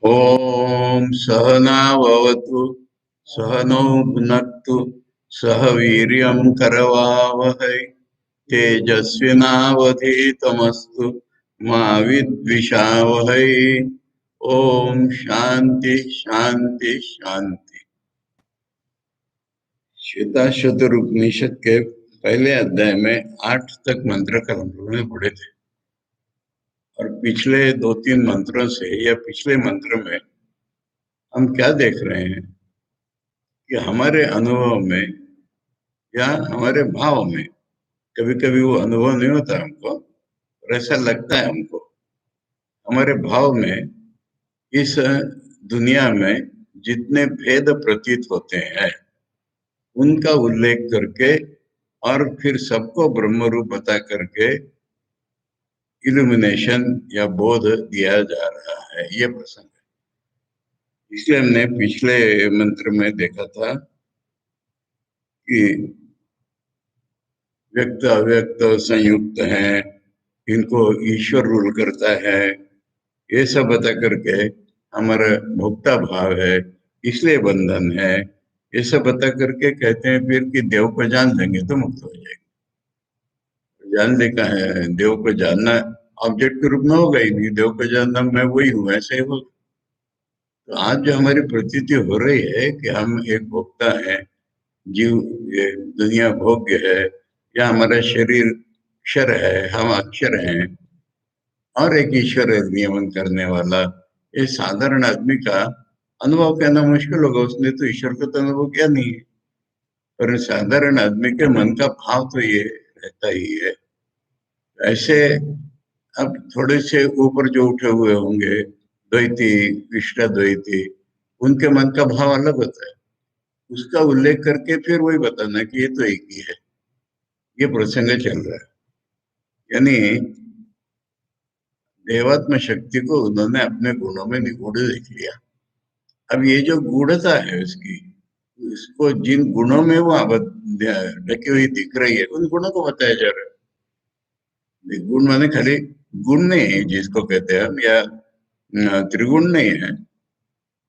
ओम सहनाववतु सहनौ भुनक्तु सह वीर्यं करवावहै तेजस्विनावधीतमस्तु मा विद्विषावहै। ओम शांति शांति शांति। श्वेताश्वतर उपनिषद के पहले अध्याय में 8 तक मंत्र का हम लोगों ने पढ़े थे और पिछले 2-3 मंत्रों से या पिछले मंत्र में हम क्या देख रहे हैं कि हमारे अनुभव में या हमारे भाव में कभी कभी वो अनुभव नहीं होता हमको और ऐसा लगता है हमको हमारे भाव में इस दुनिया में जितने भेद प्रतीत होते हैं उनका उल्लेख करके और फिर सबको ब्रह्म रूप बता करके इल्यूमिनेशन या बोध दिया जा रहा है। ये प्रसंग है। इसलिए हमने पिछले मंत्र में देखा था कि व्यक्त अव्यक्त संयुक्त हैं, इनको ईश्वर रूल करता है, ये सब बता करके हमारा भोक्ता भाव है इसलिए बंधन है, ये सब बता करके कहते हैं फिर कि देव को जान लेंगे तो मुक्त हो जाएंगे। जानने का है, देव को जानना ऑब्जेक्ट के रूप में होगा ही नहीं, देव को जानना मैं वही हूँ ऐसे ही होगा। तो आज जो हमारी प्रतीति हो रही है कि हम एक भोक्ता है, जीव ये दुनिया भोग्य है या हमारा शरीर क्षर है, हम अक्षर हैं और एक ईश्वर है नियमन करने वाला, ये साधारण आदमी का अनुभव करना मुश्किल होगा, उसने तो ईश्वर को तो अनुभव किया नहीं है। पर साधारण आदमी के मन का भाव तो ये रहता ही है। ऐसे अब थोड़े से ऊपर जो उठे हुए होंगे द्वैती, विशिष्ट द्वैती, उनके मन का भाव अलग होता है, उसका उल्लेख करके फिर वही बताना कि ये तो एक ही है। ये प्रसंग चल रहा है, यानी देवात्म शक्ति को उन्होंने अपने गुणों में निगूढ़ देख लिया। अब ये जो गूढ़ता है उसकी, इसको जिन गुणों में वो ढकी हुई दिख रही है उन गुणों को बताया जा रहा है। गुण माने खाली गुण नहीं है जिसको कहते हैं हम, या त्रिगुण नहीं है।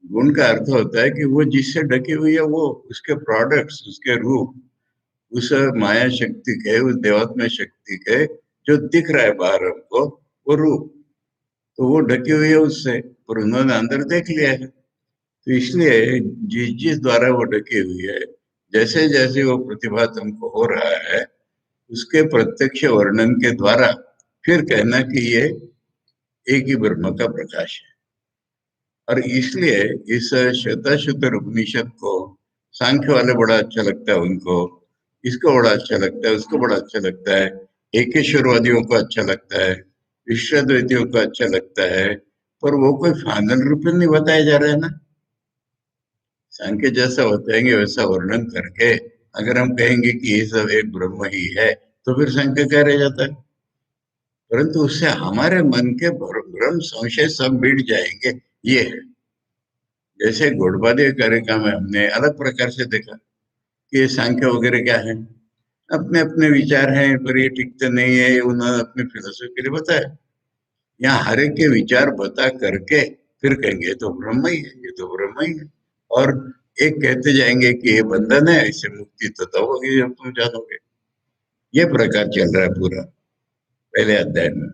गुण का अर्थ होता है कि वो जिससे ढकी हुई है वो उसके प्रोडक्ट्स, उसके रूप, उस माया शक्ति के, उस देवात्म शक्ति के जो दिख रहा है बाहर हमको, वो रूप, तो वो ढकी हुई है उससे, पर उन्होंने अंदर देख लिया है। तो इसलिए जिस जिस द्वारा वो ढकी हुई है, जैसे जैसे वो प्रतिभात हमको हो रहा है, उसके प्रत्यक्ष वर्णन के द्वारा फिर कहना कि ये एक ही ब्रह्म का प्रकाश है। और इसलिए इस श्वेताश्वतर उपनिषद को सांख्य वाले बड़ा अच्छा लगता है उनको, इसको बड़ा अच्छा लगता है, उसको बड़ा अच्छा लगता है, एकेश्वरवादियों को अच्छा लगता है, विश्वाद्वैतियों को अच्छा लगता है, पर वो कोई फाइनल रूप में नहीं बताया जा रहा है ना। सांख्य जैसा बताएंगे वैसा वर्णन करके अगर हम कहेंगे कि ये सब एक ब्रह्म ही है तो फिर सांख्य क्या रह जाता है। परंतु उससे हमारे मन के भ्रम संशय सब मिट जाएंगे। ये है जैसे गौड़पादीय कार्यक्रम में हमने अलग प्रकार से देखा कि ये सांख्य वगैरह क्या है, अपने अपने विचार हैं पर ये टिकते नहीं है, उन्होंने अपनी फिलोसफी के लिए बताया। यहाँ हर एक के विचार बता करके फिर कहेंगे ये तो ब्रह्म ही है, ये तो ब्रह्म ही है। और एक कहते जाएंगे कि ये बंधन है, इससे मुक्ति तो तब होगी जब तुम जानोगे। ये प्रकार चल रहा है पूरा पहले अध्याय में।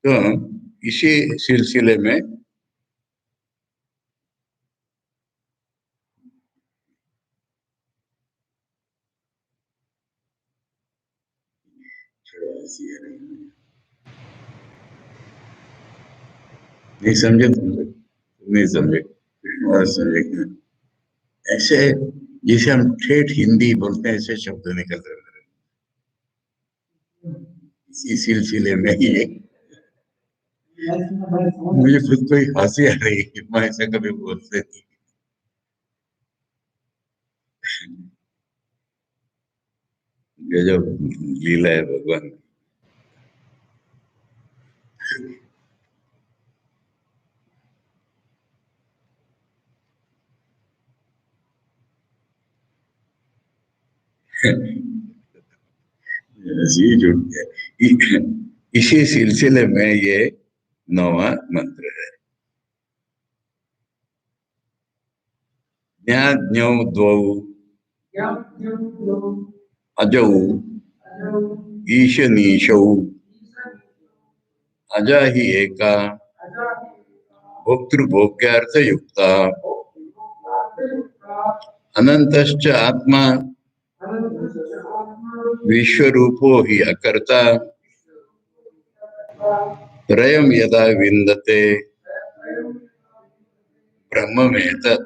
तो इसी सिलसिले में नहीं समझे तुम लोग? नहीं समझे? और समझे क्या? ऐसे जिसे हम ठेठ हिंदी बोलते हैं ऐसे शब्द निकल रहे हैं इसी सिलसिले में ही। मुझे खुद को ही हंसी आ रही है, मैं ऐसा कभी बोलते नहीं। गजब लीला है भगवान। हंसी जुट गया। इसी सिलसिले में ये 9वां मंत्र है। ज्ञाज्ञौ द्वौ अजौ ईशनीशौ अजा ही एका भोक्तृभोग्यार्थयुक्ता अनंतश्च आत्मा विश्वरूपो हि अकर्ता त्रयम् यदा विन्दते ब्रह्ममेतत्।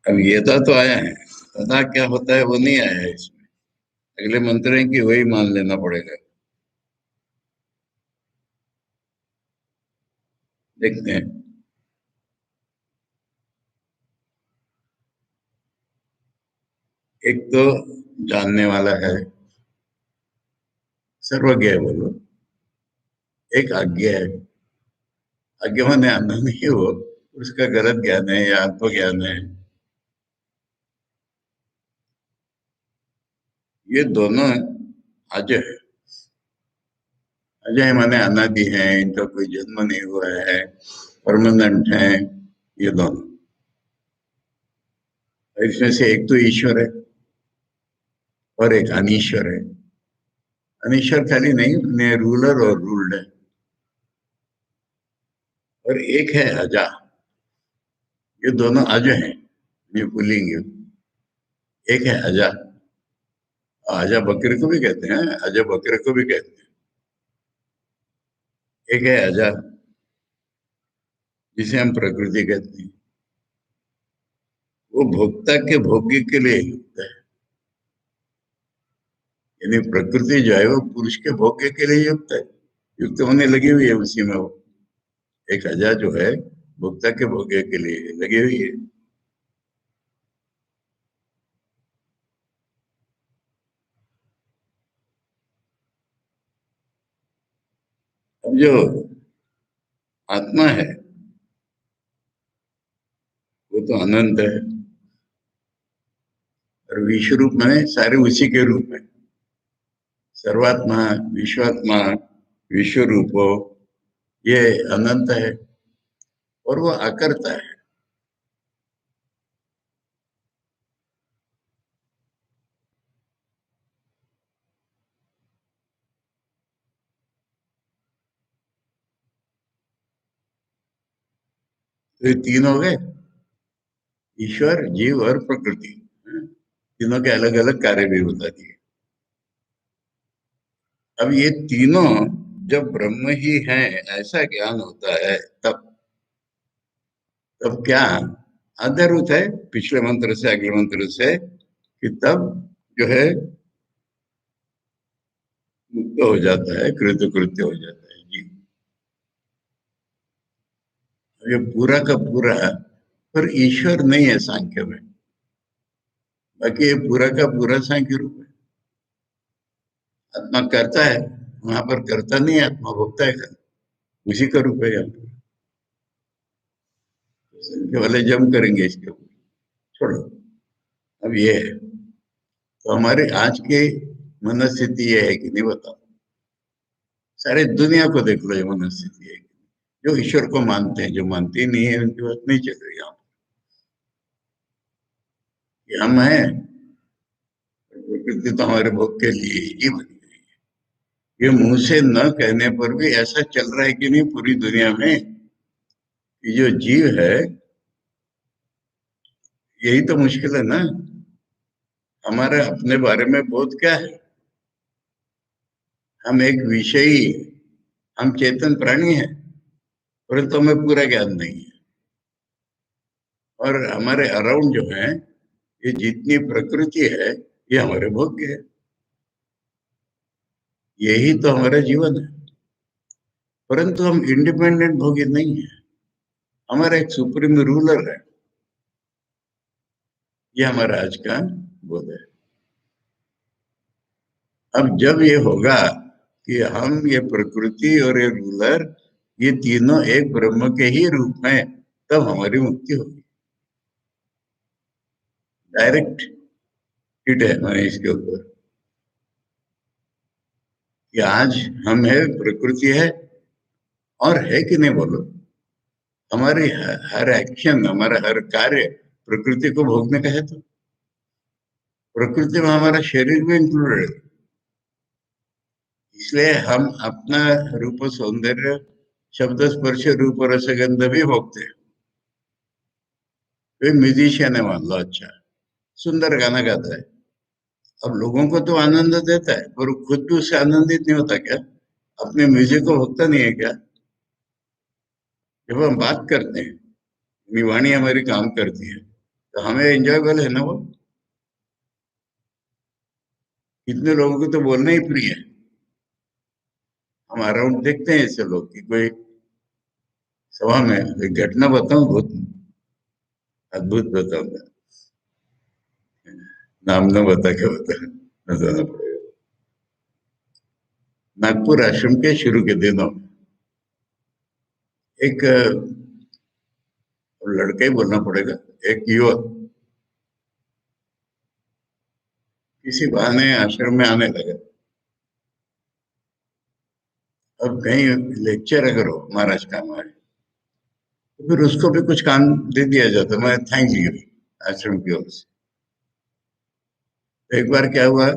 अब येता तो आया है, तथा क्या होता है वो नहीं आया है इसमें। अगले मंत्र है कि वही मान लेना पड़ेगा। देखते हैं। एक तो जानने वाला है, सर्वज्ञ है बोलो। एक अज्ञ है। अज्ञ माने आना नहीं हो, उसका गलत ज्ञान है या आत्मज्ञान है। ये दोनों अजय है। अजय माने अनादि है, इनका कोई जन्म नहीं हुआ है, परमानेंट है ये दोनों। इसमें से एक तो ईश्वर है और एक अनीश्वर है। अनीश्वर खाली नहीं, रूलर और रूल्ड है। और एक है अजा। ये दोनों अज हैं, ये पुल्लिंग। एक है अजा। अजा बकरे को भी कहते हैं, अजा बकरे को भी कहते हैं। एक है अजा, जिसे हम प्रकृति कहते हैं। वो भोक्ता के भोग्य के लिए युक्त है। यानी प्रकृति जो है वो पुरुष के भोग्य के लिए युक्त है, युक्त होने लगी हुई है उसी में वो। एक अजा जो है भोक्ता के भोग्य के लिए लगी हुई है। अब जो आत्मा है वो तो अनंत है, और विश्व रूप में सारे उसी के रूप में। सर्वात्मा, विश्वात्मा, विश्व रूपो, ये अनंत है और वो अकर्ता है। तो ये तीन हो गए, ईश्वर, जीव और प्रकृति। तीनों के अलग अलग कार्य भी बता दिए। अब ये तीनों जब ब्रह्म ही है ऐसा ज्ञान होता है, तब तब क्या आधारभूत है पिछले मंत्र से अगले मंत्र से, कि तब जो है मुक्त हो जाता है, कृत्य कृत्य हो जाता है जीव। ये पूरा का पूरा, पर ईश्वर नहीं है सांख्य में। बाकी ये पूरा का पूरा सांख्य रूप है। आत्मा करता है, वहां पर करता नहीं है, आत्मा भोगता है, उसी का रूप है यहाँ पर। सांख्य वाले जम करेंगे इसके ऊपर, छोड़ो। अब ये है, तो हमारे आज के मनस्थिति ये है कि नहीं बताओ। सारे दुनिया को देख लो, ये मनस्थिति है। जो ईश्वर को मानते हैं, जो मानते ही नहीं है उनकी बात नहीं चल रही यहाँ। ये हम हैं, प्रकृति तो हमारे भोग के लिए ही बनी है। ये मुंह से न कहने पर भी ऐसा चल रहा है कि नहीं पूरी दुनिया में, कि जो जीव है, यही तो मुश्किल है ना। हमारे अपने बारे में बोध क्या है? हम एक विषयी, हम चेतन प्राणी हैं, परंतु हमें पूरा ज्ञान नहीं है। और हमारे अराउंड जो है, ये जितनी प्रकृति है, ये हमारे भोग्य है। यही तो हमारा जीवन है। परंतु हम इंडिपेंडेंट भोगी नहीं है। हमारा एक सुप्रीम रूलर है। ये हमारा आज का बोध है। अब जब ये होगा कि हम ये प्रकृति और ये रूलर, ये तीनों एक ब्रह्म के ही रूप में, तब हमारी मुक्ति होगी। डायरेक्ट हिट है हमारे इसके ऊपर, कि आज हम है, प्रकृति है, और है कि नहीं बोलो। हमारी हर एक्शन, हमारा हर कार्य प्रकृति को भोगने का है, तो प्रकृति में हमारा शरीर भी इंक्लूडेड है। इसलिए हम अपना रूप सौंदर्य, शब्द स्पर्श रूप रस गंध भी भोगते हैं। कोई म्यूजिशियन है मान लो, अच्छा सुंदर गाना गाता है, अब लोगों को तो आनंद देता है, पर वो खुद भी उससे आनंदित नहीं होता क्या? अपने म्यूजिक को भोगता नहीं है क्या? जब हम बात करते हैं, अपनी वाणी हमारी काम करती है, तो हमें एंजॉयबल है ना वो। कितने लोगों को तो बोलना ही प्रिय है। हम अराउंड देखते हैं ऐसे लोग कि कोई सभा में एक घटना बताऊं, बहुत अद्भुत बताऊंगा, नाम न बता के बताना पड़ेगा। नागपुर आश्रम के शुरू के दिनों में एक लड़का ही बोलना पड़ेगा, एक युवक किसी बहाने आश्रम में आने लगा। अब कहीं लेक्चर अगर हो महाराज का हमारे, तो फिर उसको भी कुछ काम दे दिया जाता, मैं थैंक यू आश्रम की ओर से। तो एक बार क्या हुआ,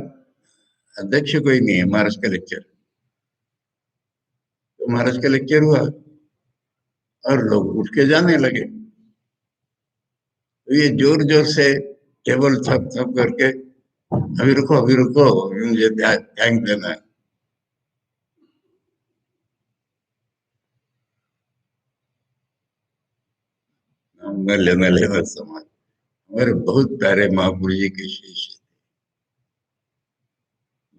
अध्यक्ष कोई नहीं है, महाराज का लेक्चर, तो महाराज का लेक्चर हुआ और लोग उठ के जाने लगे। तो ये जोर जोर से टेबल थप थप करके, अभी रुको, अभी मुझे थैंक देना है। न लेना लेना समाज, हमारे बहुत प्यारे महापुरुष जी के शिष्य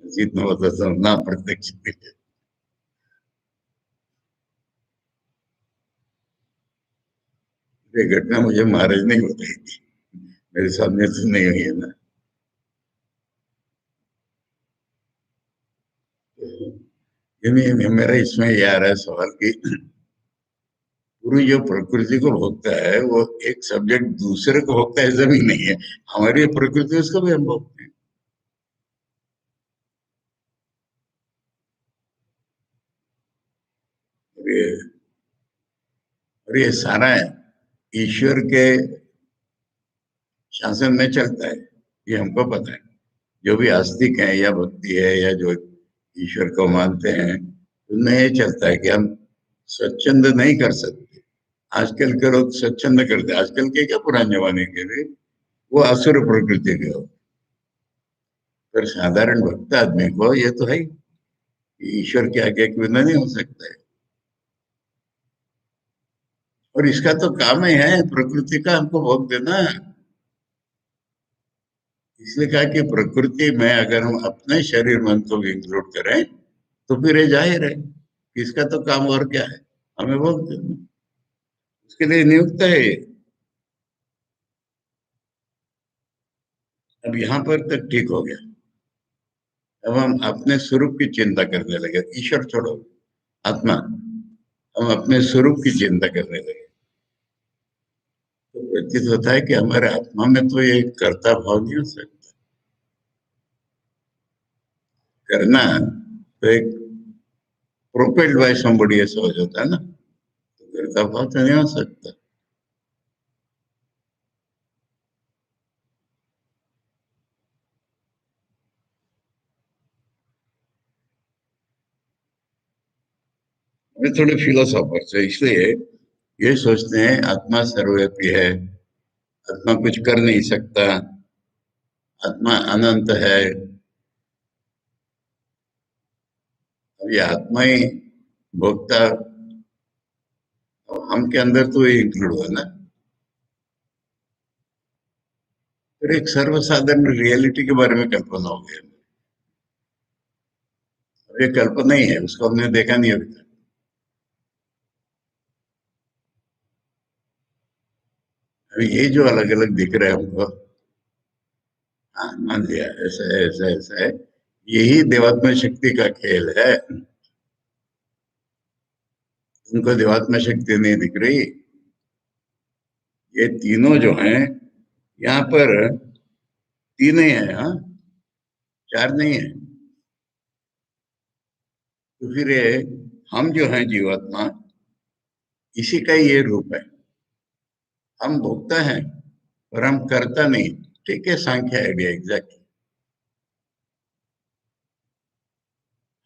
जितना होता था ना प्रत्यक्ष थे। ये घटना मुझे महाराज ने बताई थी, मेरे सामने तो नहीं हुई है ना। यानी मेरा इसमें ये आ रहा है सवाल कि पूरी जो प्रकृति को भोगता है वो एक सब्जेक्ट दूसरे को भोगता है, ऐसा भी नहीं है। हमारी प्रकृति उसको भी हम भोगते हैं। और ये सारा ईश्वर के शासन में चलता है, ये हमको पता है। जो भी आस्तिक है या भक्ति है या जो ईश्वर को मानते हैं, उनमें ये चलता है कि हम स्वच्छंद नहीं कर सकते। आजकल के लोग स्वच्छंद करते हैं, आजकल के क्या पुराने जमाने के भी, वो असुर प्रकृति के हो। पर साधारण भक्त आदमी को ये तो है ही, कि ईश्वर के आगे के बिना नहीं हो सकता है। और इसका तो काम ही है प्रकृति का हमको भोग देना। इसलिए कहा कि प्रकृति में अगर हम अपने शरीर मन को भी इंक्लूड करें, तो फिर ये जाहिर है कि इसका तो काम और क्या है, हमें भोग देना। उसके लिए नियुक्त है ये। अब यहाँ पर तक ठीक हो गया। अब हम अपने स्वरूप की चिंता करने लगे, ईश्वर छोड़ो, आत्मा, हम अपने स्वरूप की चिंता करने लगे। तो प्रतीत होता है कि हमारे आत्मा में तो ये कर्ता भाव नहीं हो सकता। करना तो एक प्रोपेल्ड बाय समबडी ऐसा हो जाता है ना, तो कर्ता भाव तो नहीं हो सकता। वे थोड़े फिलोसॉफर से, इसलिए ये सोचते हैं आत्मा सर्वव्यापी है, आत्मा कुछ कर नहीं सकता, आत्मा अनंत है। अब ये आत्मा ही भोक्ता, हम के अंदर तो ये इंक्लूड हुआ ना। फिर एक सर्वसाधारण रियलिटी के बारे में कल्पना हो गई। अब ये कल्पना ही है, उसको हमने देखा नहीं अभी तक। अभी ये जो अलग अलग दिख रहा है हमको, हाँ मान लिया ऐसा है ऐसा है ऐसा है, यही देवात्मा शक्ति का खेल है। उनको देवात्मा शक्ति नहीं दिख रही। ये तीनों जो हैं, यहाँ पर तीन ही है, हाँ, चार नहीं है। तो फिर ये हम जो हैं जीवात्मा, इसी का ही ये रूप है। हम भोगता हैं और हम करता नहीं। ठीक है, सांख्य आइडिया एग्जैक्ट।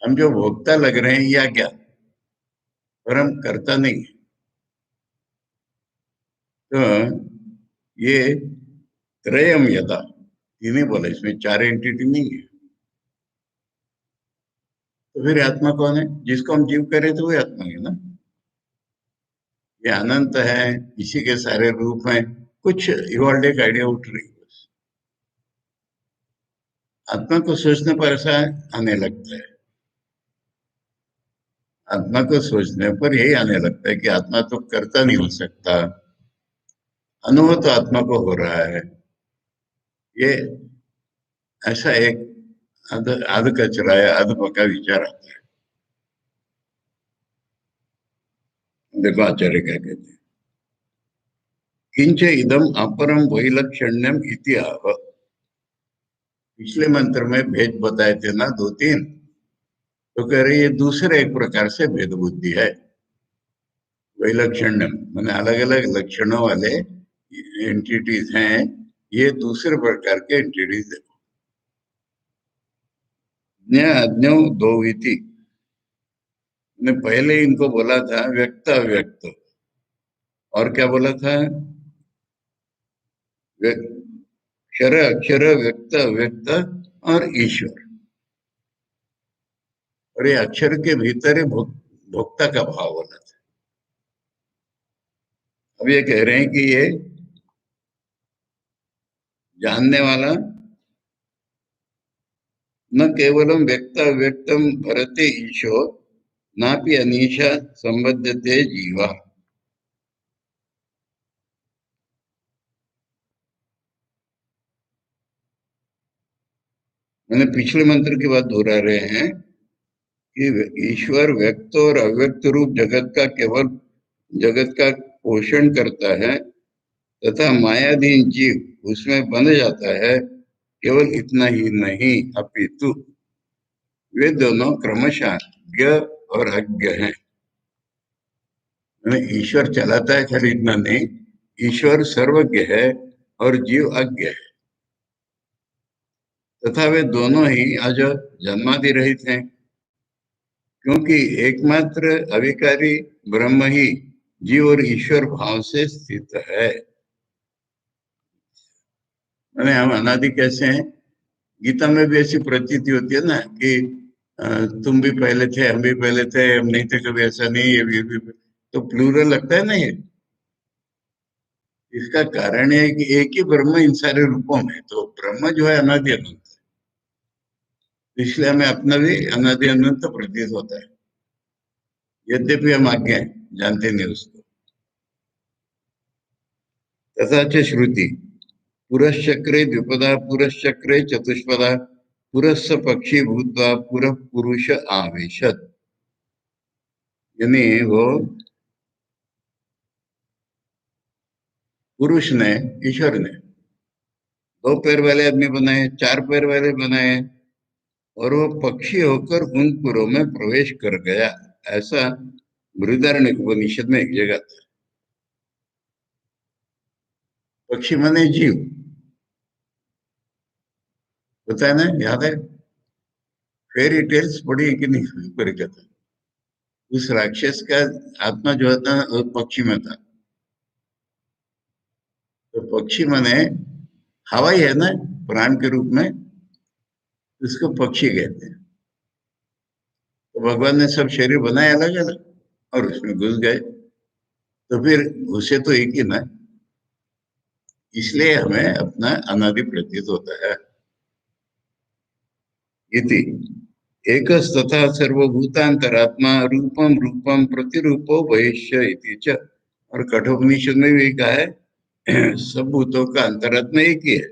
हम जो भोगता लग रहे हैं या क्या, पर हम करता नहीं। तो ये त्रयम यदा, ये नहीं बोला, इसमें चार एंटिटी नहीं है। तो फिर आत्मा कौन है? जिसको हम जीव कह रहे थे वही आत्मा है ना। ये अनंत है, इसी के सारे रूप हैं। कुछ इवॉल्व एक आइडिया उठ रही है बस। आत्मा को सोचने पर ऐसा आने लगता है। आत्मा को सोचने पर यही आने लगता है कि आत्मा तो करता नहीं हो सकता। अनुभव तो आत्मा को हो रहा है। ये ऐसा एक अध कचरा है, अध पका विचार आता है। देखो आचार्य क्या कहते हैं। किंच इदम अपरम वैलक्षण्यम इति आह। पिछले मंत्र में भेद बताए थे ना दो तीन, तो कह रहे ये दूसरे एक प्रकार से भेद बुद्धि है। वैलक्षण्यम मैंने अलग अलग लक्षणों वाले एंटिटीज हैं, ये दूसरे प्रकार के एंटिटीज है। ज्ञ अज्ञो दो इति। मैंने पहले इनको बोला था व्यक्त अव्यक्त, और क्या बोला था? क्षर अक्षर व्यक्त अव्यक्त और ईश्वर। और ये अक्षर के भीतर ही भोक्ता का भाव होना था। अब ये कह रहे हैं कि ये जानने वाला न केवलम व्यक्त अव्यक्तम भरते ईशो नापि अनीशा संबद्धते जीवा। मैंने पिछले मंत्र की बात दोहरा रहे हैं कि ईश्वर व्यक्त और अव्यक्त रूप जगत का केवल जगत का पोषण करता है, तथा मायाधीन जीव उसमें बंध जाता है। केवल इतना ही नहीं, अपितु वे दोनों क्रमशः ज्ञ और अज्ञ हैं। यानी ईश्वर चलाता है, खाली इतना नहीं, ईश्वर सर्वज्ञ है और जीव अज्ञ है। तथा वे दोनों ही आज जन्मादि रहित हैं, क्योंकि एकमात्र अविकारी ब्रह्म ही जीव और ईश्वर भाव से स्थित है। मैंने हम अनादि कैसे हैं? गीता में भी ऐसी प्रतीति होती है ना कि तुम भी पहले थे, हम भी पहले थे, हम नहीं थे कभी, ऐसा नहीं, ये भी तो प्लूरल लगता है ना ये। इसका कारण है कि एक ही ब्रह्म इन सारे रूपों में, तो ब्रह्म जो है अनादि अनंत, इसलिए हमें अपना भी अनादि अनंत प्रतीत होता है, यद्यपि हम आज्ञा जानते नहीं उसको। तथा च श्रुति पुरश्चक्रे द्विपदा पुरश्चक्रे चतुष्पदा पुरस्स पक्षी भूत्वा पुरः पुरुष आवेशत। यानी वो पुरुष ने, ईश्वर ने दो पैर वाले आदमी बनाए, चार पैर वाले बनाए, और वो पक्षी होकर उन पुरों में प्रवेश कर गया। ऐसा बृहदारण्यक उपनिषद में एक जगह था। पक्षी माने जीव, होता है ना, याद है? फेरी टेल्स पढ़ी है कि नहीं ऊपर कथा? उस राक्षस का आत्मा जो था वो पक्षी में था। तो पक्षी माने हवा ही है ना, प्राण के रूप में, उसको पक्षी कहते हैं। तो भगवान ने सब शरीर बनाए अलग अलग और उसमें घुस गए, तो फिर घुसे तो एक ही ना, इसलिए हमें अपना अनादि प्रतीत होता है। इति एकस्तथा सर्वभूतांतरात्मा रूपम रूपम प्रतिरूपो वैश्य इति च। और कठोपनिषद में भी कहा है सब भूतों का अंतरात्मा एक ही है,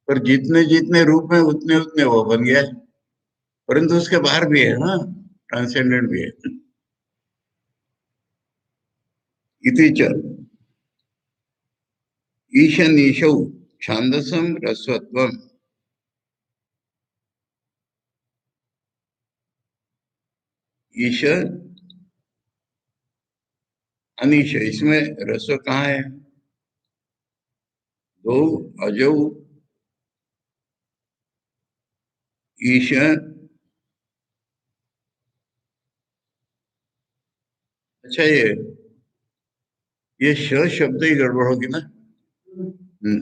पर जितने जितने रूप में उतने उतने वो बन गया है। परंतु उसके बाहर भी है, हाँ, ट्रांसेंडेंट भी है। इति च ईशनीशौ छांदसम रस्वत्वम। ईश अनिश, इसमें रसो कहाँ है? दो, अजो, ईश। अच्छा, ये श शब्द ही गड़बड़ होगी ना? हम्म।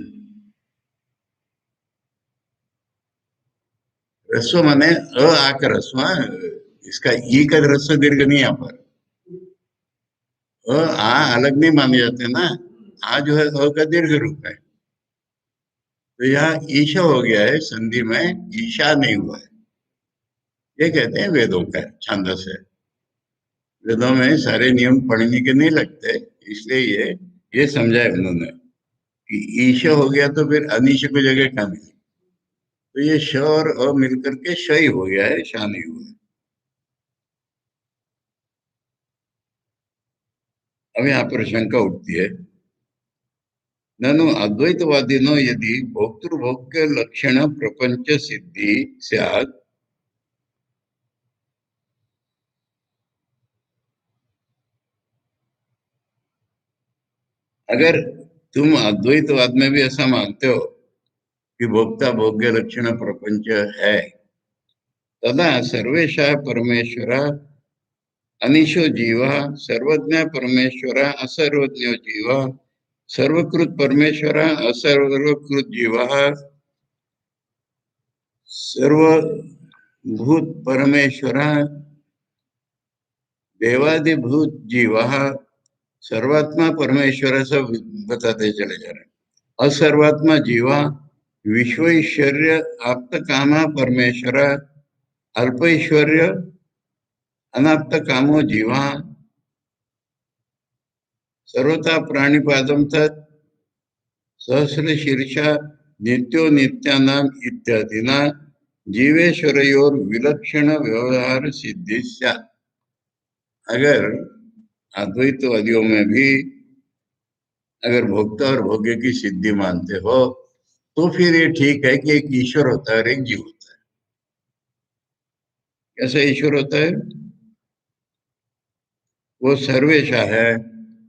रस्व माने आकर रस्व, हाँ। इसका ई का रस्व दीर्घ नहीं है यहाँ पर। अलग नहीं माने जाते ना। जो है का दीर्घ रूप है। तो यहाँ ईशा हो गया है संधि में, ईशा नहीं हुआ है। ये कहते हैं वेदों का छांदस है। वेदों में सारे नियम पढ़ने के नहीं लगते, इसलिए ये समझाया उन्होंने कि ईश हो गया तो फिर अनिश को जगह कहाँ मिली। तो ये श और अ मिलकर के श ही हो गया है, शा नहीं हुआ है। अब यहाँ पर शंका उठती है, ननु अद्वैतवादिनो यदि भोक्तृभोग्य लक्षण प्रपंच सिद्धि स्यात्। अगर तुम अद्वैतवाद में भी ऐसा मानते हो कि भोक्ता भोग्य लक्षण प्रपंच है, तदा सर्वेशा परमेश्वर अनिशो जीव, सर्वज्ञ परमेश्वर असर्वज्ञो जीव, सर्वकृत परमेश्वर असर्वकृत जीव, सर्वभूत परमेश्वर देवादिभूत जीव, सर्वात्मा परमेश्वर, सब बताते चले जा रहे हैं। असर्वात्मा जीवा, विश्व ऐश्वर्य आप्त कामा परमेश्वर, अल्प ऐश्वर्य अनाप्त कामो जीवा, सर्वथा प्राणिपादम तत् सहस्र शीर्षा नित्यो नित्यानाम इत्यादिना जीवेश्वरयोर विलक्षण व्यवहार सिद्धि स्यात्। अगर अद्वैतवादियों में भी अगर भोक्ता और भोग्य की सिद्धि मानते हो, तो फिर ये ठीक है कि एक ईश्वर होता है और एक जीव होता है। कैसा ईश्वर होता है? वो सर्वेशा है,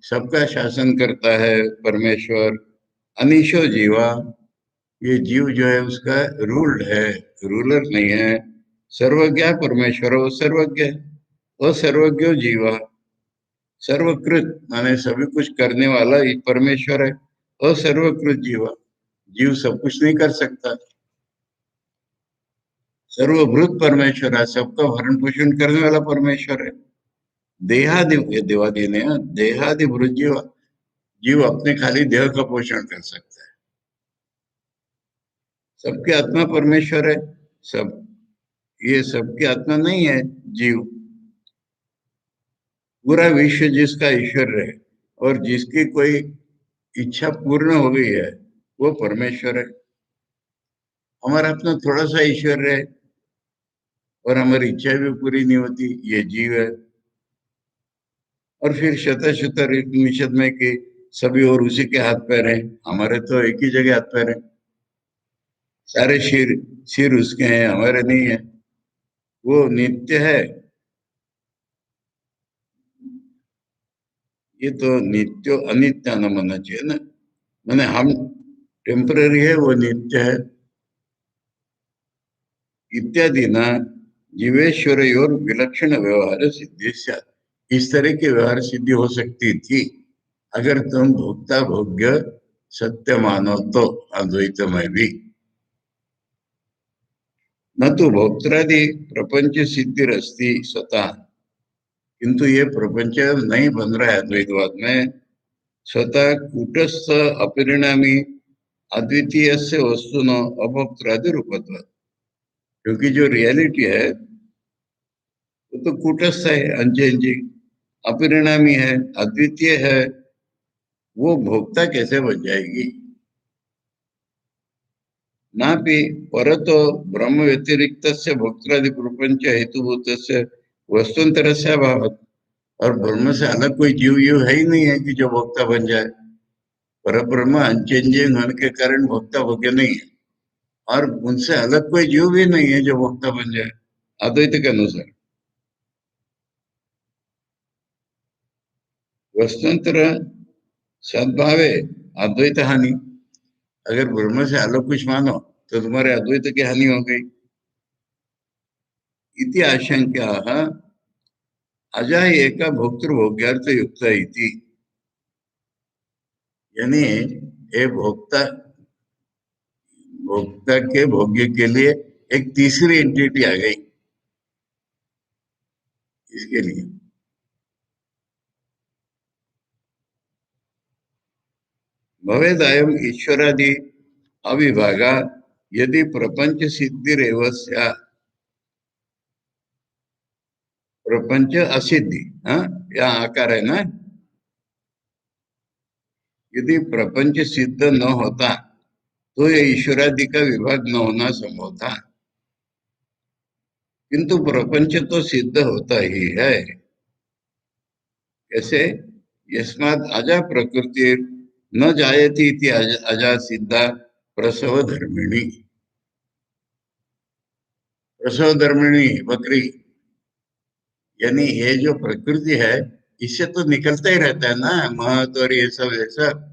सबका शासन करता है परमेश्वर। अनिशो जीवा, ये जीव जो है उसका रूल्ड है, रूलर नहीं है। सर्वज्ञ परमेश्वर, वो सर्वज्ञ है। वो सर्वज्ञ जीवा, सर्वकृत माने सभी कुछ करने वाला ही परमेश्वर है। और सर्वकृत जीवा, जीव सब कुछ नहीं कर सकता। सर्वभूत परमेश्वर है, सबका भरण पोषण करने वाला परमेश्वर है। देहादि, ये देवादि ने, देहादि भूत जीव, जीव अपने खाली देह का पोषण कर सकता है। सबकी आत्मा परमेश्वर है। सब, ये सबकी आत्मा नहीं है जीव। पूरा विश्व जिसका ईश्वर है और जिसकी कोई इच्छा पूर्ण हो गई है, वो परमेश्वर है। हमारा अपना थोड़ा सा ईश्वर है और हमारी इच्छा भी पूरी नहीं होती, ये जीव है। और फिर शत शत निषद में कि सभी और उसी के हाथ पैर हैं, हमारे तो एक ही जगह हाथ पैर हैं। सारे सिर सिर उसके हैं, हमारे नहीं है। वो नित्य है। ये तो नित्य अनित्य न मानना चाहिए ना। मैंने हम टेम्पररी है, वो नित्य है। इत्यादि न जीवेश्वर और विलक्षण व्यवहार सिद्धि स्यात्। इस तरह की व्यवहार सिद्धि हो सकती थी अगर तुम भोक्ता भोग्य सत्य मानो तो, अद्वैत में भी। न तो भोक्तादि प्रपंच सिद्धिरस्ति स्वतः, किंतु ये प्रपंच नहीं बन रहा है अद्वैतवाद में। स्वतः कूटस्थ अपरिणामी अद्वितीय से वस्तु न अभोक्तादि रूपत्व, क्योंकि जो रियलिटी है वो तो कूटस्थ है, अनचेंजिंग, अपरिणामी है, अद्वितीय है। वो भोक्ता कैसे बन जाएगी? नापि परतो ब्रह्म व्यतिरिक्त से भोक्तादि प्रपंच हेतुभूत से वस्तुंतर से अभाव। और ब्रह्म से अलग कोई जीव यूं है ही नहीं है कि जो भोक्ता बन जाए। पर ब्रह्म अनचेंजिंग होने के कारण भोक्ता भोग्य नहीं है, और उनसे अलग कोई जीव भी नहीं है जो भोक्ता बन जाए अद्वैत के अनुसार। वस्तुंतर सद्भावे अद्वैत हानि। अगर ब्रह्म से अलग कुछ मानो तो तुम्हारे अद्वैत की हानि हो गई। इति आशंका अजा एक भोक्तृभोग्यार्थ युक्त इति। यानी ये भोक्ता भोक्ता के भोग्य के लिए एक तीसरी एंटिटी आ गई इसके लिए। भवेदायम ईश्वरादि अविभागा यदि प्रपंच सिद्धिरेव स्यात्। प्रपंच असिद्धि, हाँ या आकार है ना। यदि प्रपंच सिद्ध न होता तो ये ईश्वरादि का विभाग न होना संभव था। किंतु प्रपंच तो सिद्ध होता ही है। कैसे? यस्मात् अजा प्रकृति न जायती इति अजा सिद्धा प्रसव धर्मिणी। प्रसव धर्मिणी बकरी, यानी ये जो प्रकृति है इससे तो निकलता ही रहता है ना महत और ये सब ये सब।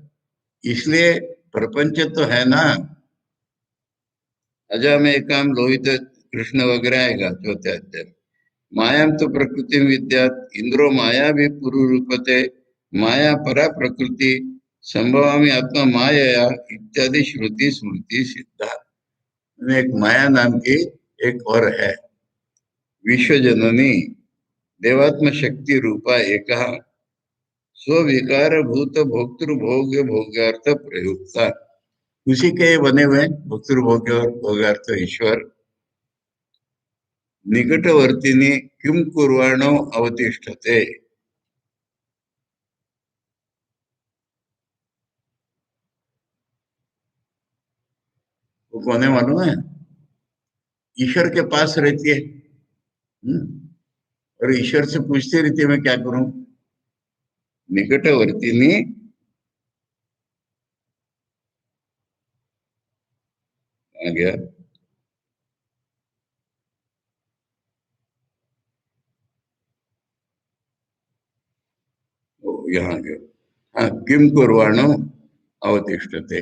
इसलिए प्रपंच तो है ना। अजा में काम लोहित कृष्ण वगैरह आएगा चौथे अध्याय। मायाम तो प्रकृति विद्यात इंद्रो माया भी पुरुरूपते माया परा प्रकृति संभवामी आत्मा माया इत्यादि श्रुति स्मृति सिद्धा। एक माया नाम की एक और है विश्व जननी देवात्म शक्ति रूपा एक स्विकार भूत भोक्तृभोग्य भोग्यार्थ प्रयुक्ता। उसी के बने हुए भोक्तृभोग्य और भोग्यार्थ ईश्वर निकटवर्तिनी किम कुर्वाणो अवतिष्ठते। वो कौन है मालूम है? ईश्वर के पास रहती है। और ईश्वर से पूछती रहती है मैं क्या करूं। निकटवर्तिनी आ गया। यहाँ गया। हाँ, किम कुर्वाणो अवतिष्ठते।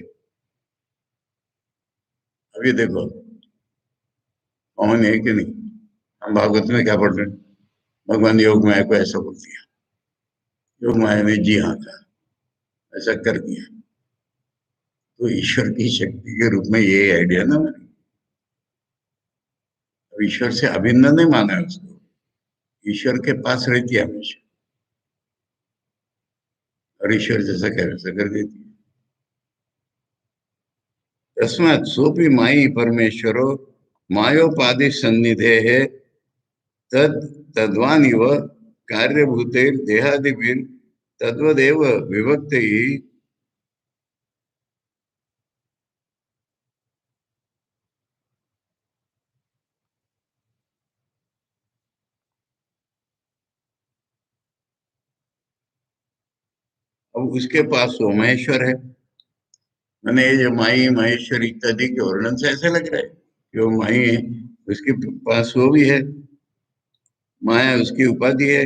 अभी देखो कौन है कि नहीं। हम भागवत में क्या पढ़ रहे हैं? भगवान योग माया को ऐसा बोल दिया, योग माया ने जी हाँ कहा, ऐसा कर दिया। तो ईश्वर की शक्ति के रूप में ये आइडिया ना। अब ईश्वर से अभिन्न नहीं माना है उसको। ईश्वर के पास रहती है हमेशा और ईश्वर जैसा कह वैसा कर देती है। तस्मात् सोपि मायी परमेश्वरो मायोपाधि सन्निधे है तद तद्वानिव कार्यभूतेर देहादिभिर तद्वदेव विभक्त ही। अब उसके पास वो महेश्वर है। मैंने ये जो माई महेश्वर इत्यादि के वर्णन से ऐसा लग रहा है कि वो माई है, उसके पास वो भी है। माया उसकी उपाधि है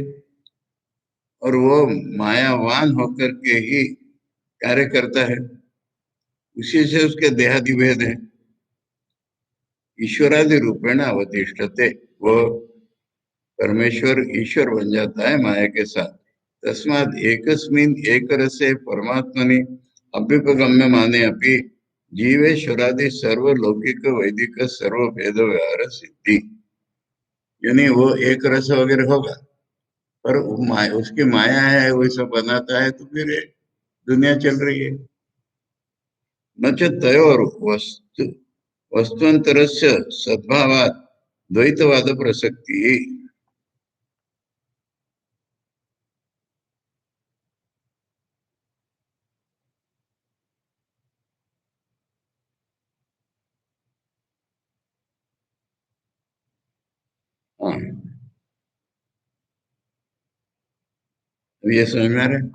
और वो मायावान होकर के ही कार्य करता है। उसी से उसके देहादि भेद है। ईश्वरादि रूपेण अवतिष्ठते। वो परमेश्वर ईश्वर बन जाता है माया के साथ। तस्मात् एकस्मिन् एक रसे परमात्मनि अभ्युपगम्य माने अपि जीवेश्वरादि सर्वलौकिक वैदिक सर्व भेद व्यवहार सिद्धि। यानी वो एक रस वगैरह होगा पर उसकी माया है वो सब बनाता है तो फिर दुनिया चल रही है। न च तयोर वस्तु वस्तुअंतरस्य सद्भावात् द्वैतवाद प्रसक्ति। हाँ, अब ये समझ में आ रहा है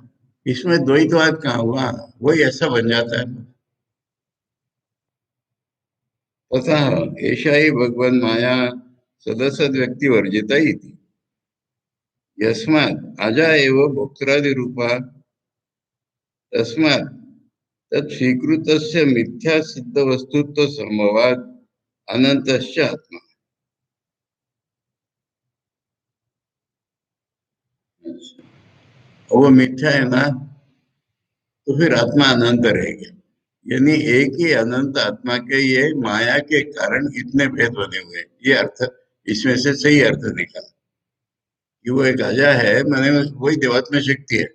इसमें द्वैतवाद कहाँ हुआ। वही ऐसा बन जाता है। तथा ऐसा ही भगवान माया सदसद व्यक्ति वर्जिता ही थी। यस्मात् अजा एव भोक्त्रादि रूपा तस्मात् तत् स्वीकृतस्य मिथ्या सिद्ध वस्तुत्व संभवात् अनंतश्च आत्मा। वो मिथ्या है ना, तो फिर आत्मा अनंत रहेगी। यानी एक ही अनंत आत्मा के ये माया के कारण इतने भेद बने हुए हैं। ये अर्थ इसमें से सही अर्थ निकाला कि वो एक अजा है, मैंने वही देवात्म शक्ति है।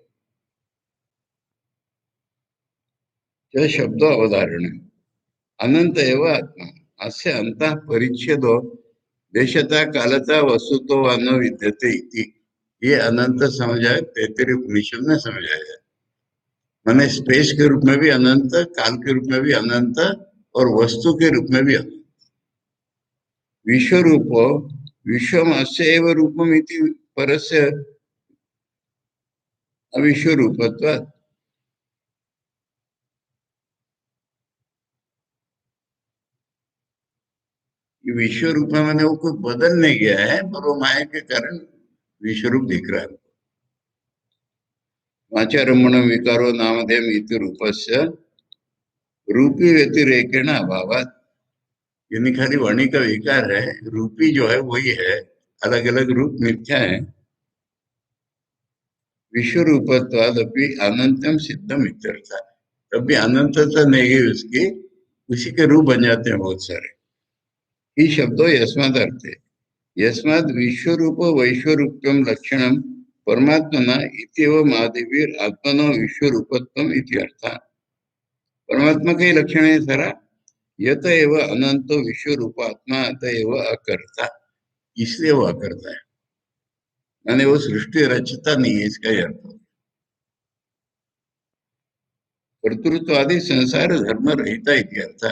जो शब्दो अवधारण अनंत एवं आत्मा अस्य अंतः परिच्छेदो देशता कालता वस्तुतो व न विद्यते इति। ये अनंत समझा है, तैत्तिरीय उपनिषद में समझाया है। माने स्पेस के रूप में भी अनंत, काल के रूप में भी अनंत, और वस्तु के रूप में भी अनंत। विश्व रूपो विश्वम अस्य एव रूपम इति परस्य अविश्व रूपत्वात्। ये विश्व रूप में मैंने वो कोई बदल नहीं गया है, पर वो माया के कारण विश्व रूप दिख रहा है। वाचारम्भण विकारो नामधेयम इति रूपस्य रूपी व्यतिरेकेण अभावात्। यानी खाली वाणी का विकार है, रूपी जो है वही है, अलग अलग रूप मिथ्या है। विश्व रूपत्वाद अपनी अनंतम सिद्धम इत्यर्थ। कभी अनंतता नहीं है उसकी, उसी के रूप बन जाते हैं बहुत सारे। ही शब्दों यस्माद अर्थ है, यस्माद विश्व रूप वैश्व रूपम लक्षणम परमात्मना इत्येवं आदिवीर आत्मनो विश्व रूपत्वम इति अर्थ। परमात्मा का ही लक्षण है सारा। यत एव अनंतो विश्व रूप आत्मा अतएव अकर्ता, इसलिए वो अकर्ता है। मैंने वो सृष्टि रचता नहीं है, इसका ही अर्थ। कर्तृत्व आदि संसार धर्म रहता है अर्थ।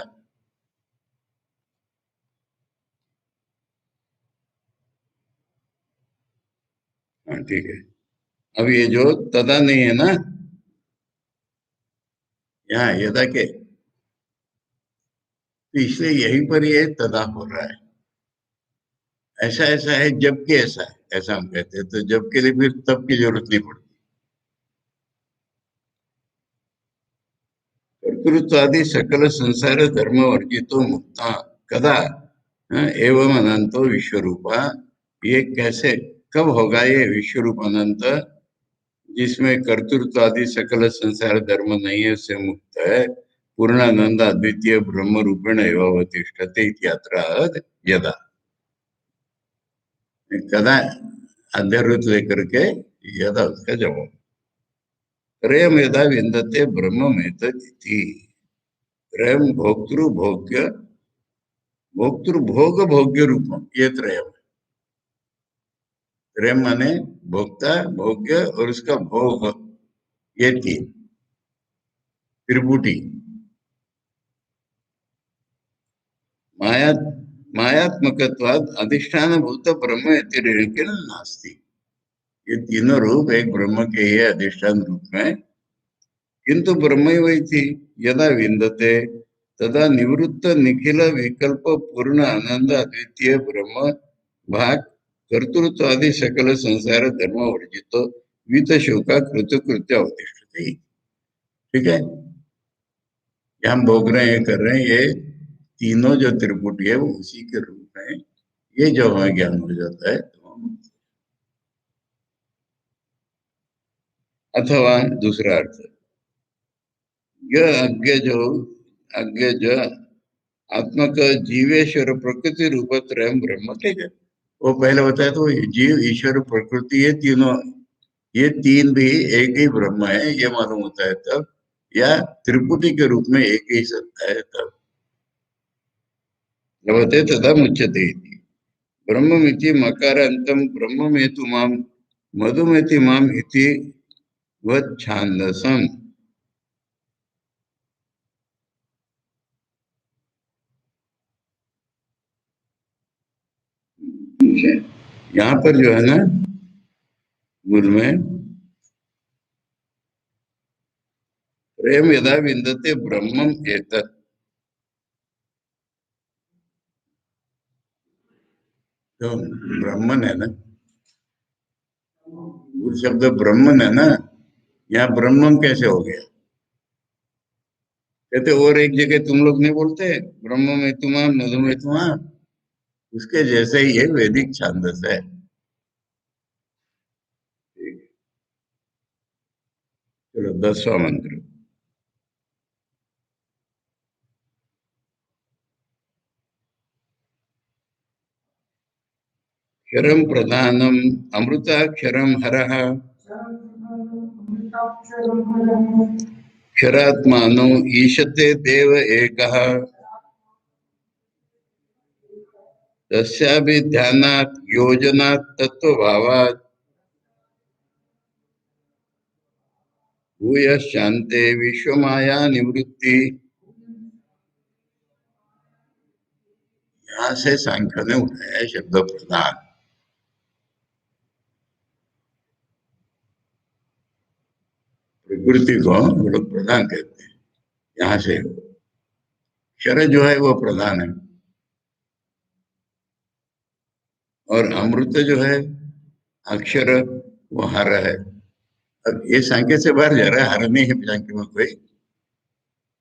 हाँ ठीक है। अब ये जो तदा नहीं है ना, यहाँ यदा के, तो इसलिए यहीं पर ये तदा हो रहा है। ऐसा ऐसा है जबकि ऐसा है, ऐसा हम कहते हैं। तो जब के लिए फिर तब की जरूरत नहीं पड़ती। कर्तृत्व आदि सकल संसार धर्म वर्जितो मुक्ता कदा, एवं अनंतो विश्व रूपा। ये कैसे, कब होगा ये विश्व रूप अनंत, जिसमें कर्तृत्व आदि सकल संसार धर्म नहीं है, उससे मुक्त है। पूर्णानंद अद्वितीय ब्रह्म रूपेण एवं अवतिष्ठते इत्यत्र यदा। कदा अध्यारोत लेकर के यदा उसका जवाब। त्रयम यदा विन्दते ब्रह्ममेतदिति। त्रयम भोक्तृ भोग भोग्य रूपम, ये त्रयम। त्रयम माने भोक्ता, भोग्य और उसका भोग, ये तीन त्रिपुटी। माया मायात्मकत्वाद अधिष्ठान भूत ब्रह्म व्यतिरेकेण नास्ति। ये तीनों रूप एक ब्रह्म के ही अधिष्ठान रूप में, किंतु ब्रह्म वही थी। यदा विन्दते तदा निवृत्त निखिल विकल्प पूर्ण आनंद अद्वितीय ब्रह्म भाग कर्तृत्व आदि सकल संसार धर्म वर्जित वित शोका कृतकृत्य अवतिष्ठते। ठीक है, ये हम भोग रहे हैं, कर रहे हैं, ये तीनों जो त्रिपुटी है वो उसी के रूप में। ये जो हमें ज्ञान हो जाता है तो हम, अथवा दूसरा अर्थ, यह अज्ञ जो आत्मक जीवेश्वर प्रकृति रूप त्रयम ब्रह्म, ठीक है। वो पहले बताया तो जीव ईश्वर प्रकृति, ये तीनों, ये तीन भी एक ही ब्रह्म है, ये मालूम होता है तब, या त्रिपुटी के रूप में एक ही सत्ता है तब। लभते तदा मुच्यते इति। ब्रह्ममिति मकारान्तं ब्रह्ममेतु माम मधुमेति माम इति वच्छान्दसम्। यहाँ पर जो है ना, मूल में प्रेम यदा विन्दते ब्रह्मम एतत्, तो ब्राह्मण है ना, मूल शब्द ब्रह्मन है ना, यहाँ ब्रह्मम कैसे हो गया? कहते और एक जगह तुम लोग नहीं बोलते ब्रह्म में तुम्हारा मधु में तुम्हारा, उसके जैसे ही ये वैदिक छांदस है। ठीक। चलो 10वां मंत्र। क्षरम प्रधानम अमृताक्षरम हरः क्षरात्मानो ईशते देव एकः तस्याभिध्यानात् योजनात् तत्वभावात् भूय शांते विश्वमाया निवृत्ति। यहाँ से सांख्य ने उठाया शब्द प्रधान। प्रकृति को वो लोग प्रधान कहते हैं। यहाँ से क्षर जो है वो प्रधान है, और अमृत जो है अक्षर वो हर है। अब ये सांख्य से बाहर जा रहा है, हर नहीं है सांख्य में कोई।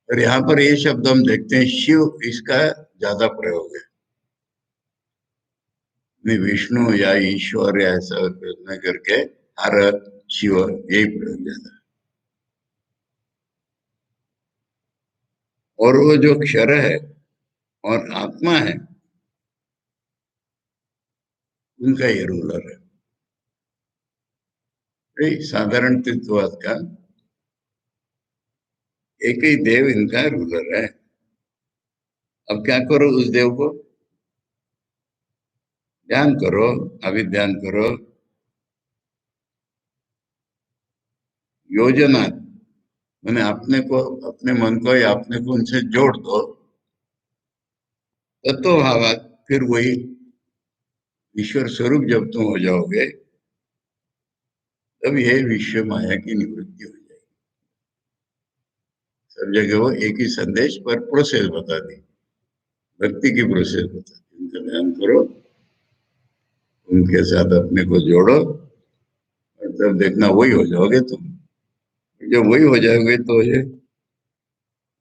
और यहाँ पर ये शब्द हम देखते हैं शिव, इसका ज्यादा प्रयोग है। नहीं, विष्णु या ईश्वर या ऐसा प्रयत्न करके हर शिव यही प्रयोग ज्यादा है। और वो जो क्षर है और आत्मा है, उनका ये रूलर है। भाई साधारण तत्ववाद का एक ही देव इनका रूलर है। अब क्या करो उस देव को? ध्यान करो, अभी ध्यान करो। योजना मैंने अपने को, अपने मन को या अपने को उनसे जोड़ दो, तत्व भावात, फिर वही ईश्वर स्वरूप जब तुम हो जाओगे, तब यह विश्व माया की निवृत्ति हो जाएगी। सब जगह वो एक ही संदेश पर प्रोसेस बता दी, भक्ति की प्रोसेस बता दी। उनका ध्यान करो, उनके साथ अपने को जोड़ो, और तब देखना वही हो जाओगे तुम। जब वही हो जाओगे तो ये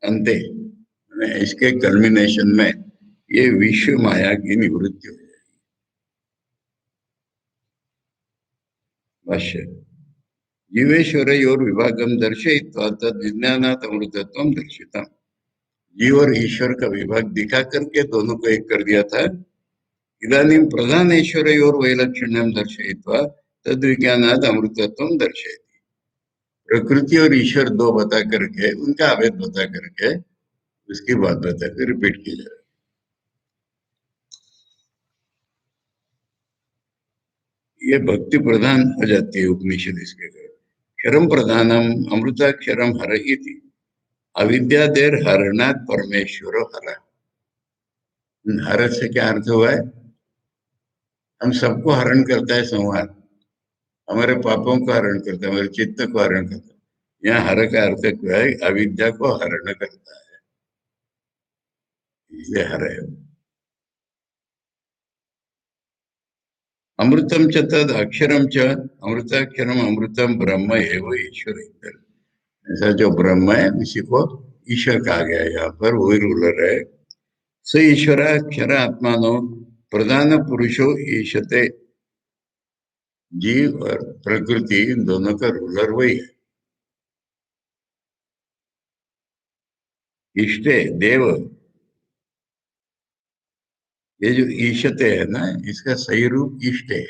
अंते, इसके कल्मिनेशन में ये विश्व माया की निवृत्ति हो जाएगी। भाष्य। जीवेश्वरयोर विभागम दर्शयित्वा तद्विज्ञानात् अमृतत्वं दर्शितम्। जीव और ईश्वर का विभाग दिखा करके दोनों को एक कर दिया था। इदानीं प्रधानेश्वरयोर वैलक्षण्यं दर्शयित्वा तद्विज्ञानात् अमृतत्वं दर्शयति। प्रकृति और ईश्वर दो बता करके, उनका अभेद बता करके, उसकी बात बता कर रिपीट की जाए। ये भक्ति प्रधान हो जाती है उपनिषद इसके घर। क्षरम प्रधानम अमृताक्षरम हर इति अविद्यादेर हरणात् परमेश्वरो हर। हर से क्या अर्थ हुआ है? हम सबको हरण करता है संहार, हमारे पापों को हरण करता है, हमारे चित्त को हरण करता है। यहाँ हर का अर्थ क्या है? अविद्या को हरण करता है, इसलिए हर है। अमृतम च तद अक्षरम च अमृताक्षरम अमृतम ब्रह्म एवं ईश्वर। ऐसा जो ब्रह्म है उसी को ईश्वर कहा गया है। यहाँ पर वही रूलर है। स ईश्वर क्षर आत्मानो प्रधान पुरुषो ईशते। जीव और प्रकृति, इन दोनों का रूलर वही है। इष्टे देव, ये जो ईशते है ना, इसका सही रूप इष्ट है।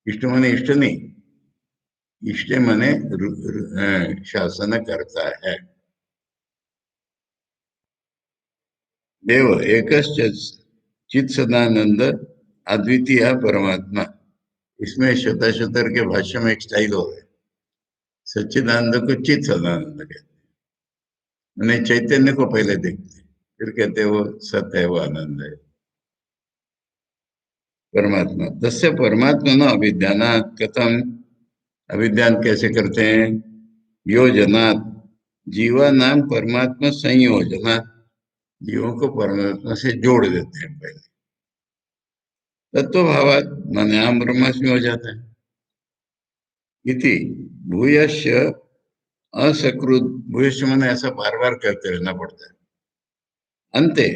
इष्ट माने इष्ट नहीं, इष्ट माने शासन करता है। देव एक चित सदानंद अद्वितीय परमात्मा। इसमें शताशतर के भाष्य में एक स्टाइल हो है, सच्चिदानंद को चित सदानंद कहते हैं। मैंने चैतन्य को पहले देखते हैं, फिर कहते हैं वो सत्य है, वो आनंद है, परमात्मा। तस्य परमात्मा न अभिध्यानात् कथम, अभिध्यान कैसे करते हैं? योजनात् जीवा नाम परमात्मा संयोजनात्, जीवों को परमात्मा से जोड़ देते हैं पहले। तत्व भावात माने हम ब्रह्मास्मि हो जाता है। इति भूयश्च असकृत, भूयश्च मैंने ऐसा बार बार करते रहना पड़ता है। अंते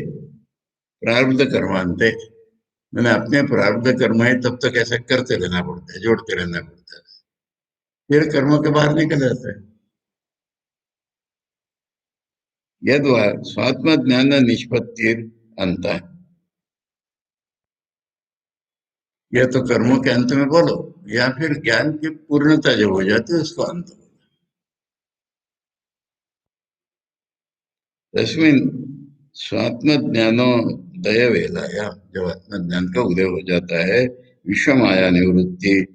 प्रारब्ध कर्मांते, मैंने अपने प्रारब्ध कर्म है तब तक ऐसा करते रहना पड़ता है, जोड़ते रहना पड़ता है, फिर कर्मों के बाहर निकल जाता है। यद स्वात्म ज्ञान निष्पत्तिर अंत, या तो कर्मों के अंत में बोलो, या फिर ज्ञान की पूर्णता जब हो जाती है उसको अंत बोलो। तस्मिन स्वात्म ज्ञानोदय वेलाया, जब आत्मज्ञान का उदय हो जाता है, विश्व माया निवृत्ति,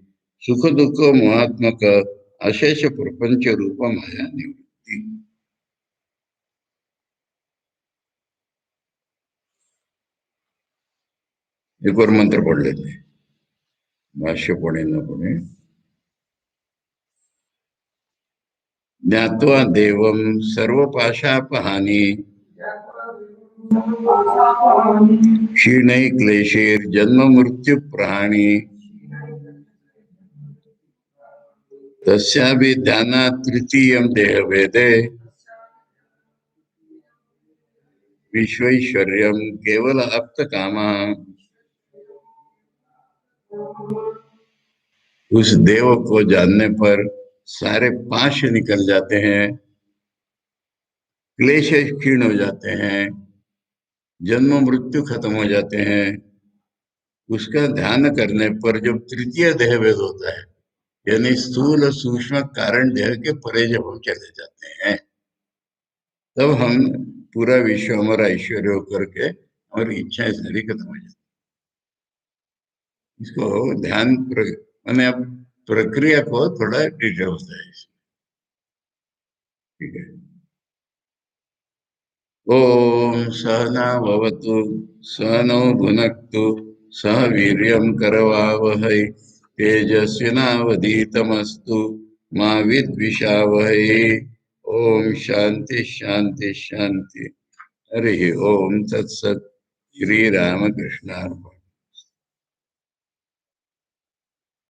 सुख दुख मोहात्मक अशेष प्रपंच रूप माया निवृत्ति। एक और मंत्र पढ़ लेते हैं, भाष्य पढ़े न पढ़े। ज्ञात्वा देवं सर्वपाशापहानि क्षीणैः क्लेशैर्जन्म मृत्यु प्राणी, तस्यापि ध्यानात् तृतीयं देहभेदे विश्वैश्वर्यं केवल आप्तकामा। उस देव को जानने पर सारे पाश निकल जाते हैं, क्लेश क्षीण हो जाते हैं, जन्म मृत्यु खत्म हो जाते हैं। उसका ध्यान करने पर जब तृतीय देह भेद होता है, यानी स्थूल और सूक्ष्म कारण देह के परे जब हम चले जाते हैं, तब हम पूरा विश्व हमारा ऐश्वर्य होकर के और इच्छाएं सारी खत्म हो जाती। इसको ध्यान मैंने अब प्रक्रिया को थोड़ा डिटेल होता है, ठीक है। ओम सहना भवतु, सहनौ भुनक्तु, सह वीर्यं करवावहै, तेजस्विनावधीतमस्तु मा विद्विषावहै। ओम शांति शांति शांति। हरि ओम तत्सत। श्री रामकृष्णार्पणमस्तु।